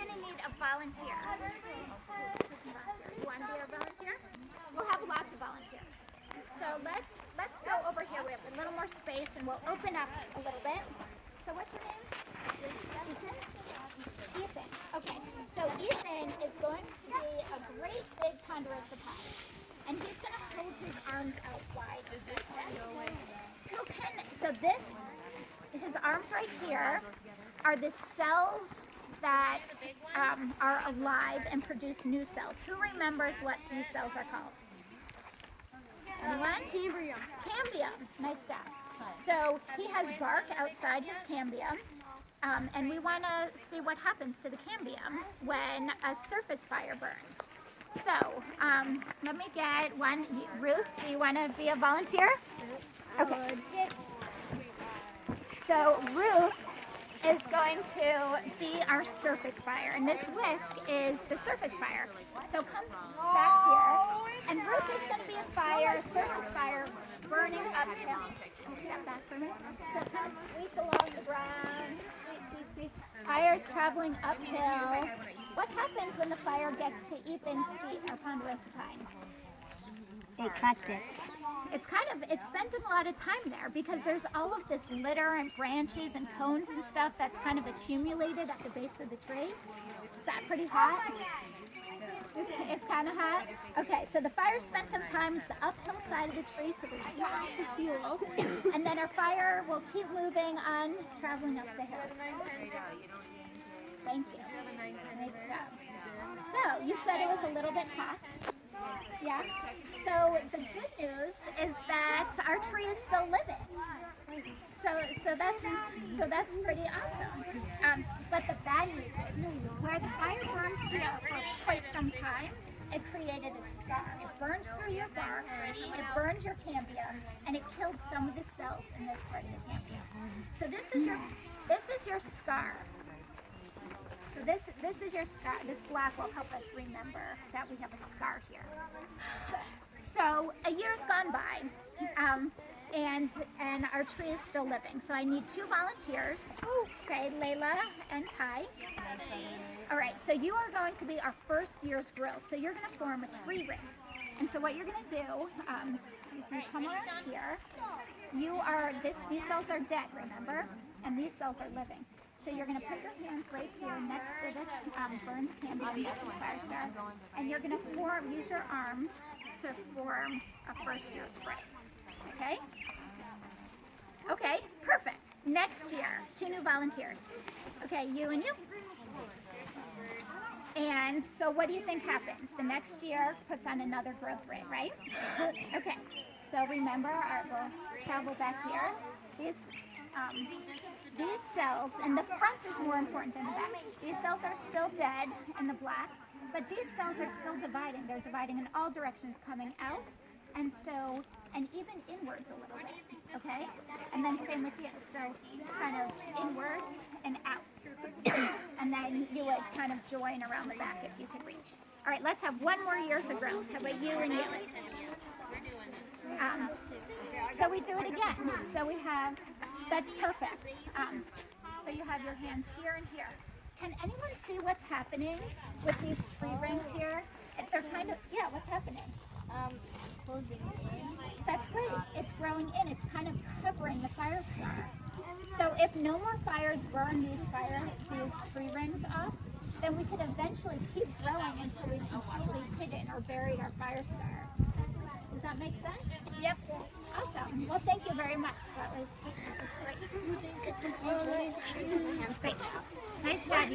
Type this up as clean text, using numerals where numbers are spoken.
going to need a volunteer. You want to be a volunteer? We'll have lots of volunteers. So let's go over here. We have a little more space and we'll open up a little bit. So what's your name? Ethan? Ethan. Okay. So Ethan is going to be a great big ponderosa pie. And he's going to hold his arms out wide like this. His arms right here are the cells that are alive and produce new cells. Who remembers what these cells are called? Anyone? Cambrium. Cambium. Nice job. So he has bark outside his cambium, and we want to see what happens to the cambium when a surface fire burns. So let me get one. Ruth, do you want to be a volunteer? Okay. So Ruth is going to be our surface fire, and this whisk is the surface fire. So come back here, and Ruth is going to be a surface fire, burning uphill. Step back for me. So kind of sweep along the ground, sweep. Fire's traveling uphill. What happens when the fire gets to Ethan's feet, our ponderosa pine? It cuts it. It spends a lot of time there because there's all of this litter and branches and cones and stuff that's kind of accumulated at the base of the tree. Is that pretty hot? It's kind of hot? Okay, so the fire spent some time. It's the uphill side of the tree, so there's lots of fuel. And then our fire will keep moving on, traveling up the hill. Thank you. Nice job. So, you said it was a little bit hot. Yeah. So the good news is that our tree is still living. So that's pretty awesome. But the bad news is where the fire burned here for quite some time, it created a scar. It burned through your bark, it burned your cambium, and it killed some of the cells in this part of the cambium. So this is your scar. So this is your scar. This black will help us remember that we have a scar here. So a year's gone by, and our tree is still living. So I need 2 volunteers. Okay, Layla and Ty. All right, so you are going to be our first year's growth. So you're going to form a tree ring. And so what you're going to do, if you come around here, these cells are dead, remember? And these cells are living. So you're going to put your hands right here next to the burned cambium, next to the fire star, and you're going to use your arms to form a first year spray. Okay? Okay, perfect. Next year, 2 new volunteers. Okay, you and you. And so what do you think happens? The next year puts on another growth rate, right? Okay, so remember, we'll travel back here. These cells, and the front is more important than the back. These cells are still dead in the black, but these cells are still dividing. They're dividing in all directions, coming out, and even inwards a little bit, okay? And then same with you. So kind of inwards and out. And then you would kind of join around the back if you could reach. All right, let's have 1 more year's of growth. How about you and you? So we do it again. So we have, that's perfect. So you have your hands here and here. Can anyone see what's happening with these tree rings here? They're kind of, yeah, what's happening? Closing in. That's great. It's growing in. It's kind of covering the fire scar. So if no more fires burn these tree rings off, then we could eventually keep growing until we've completely hidden or buried our fire scar. Does that make sense? Yep. Awesome. Well, thank you very much. That was great. Thanks. Nice job.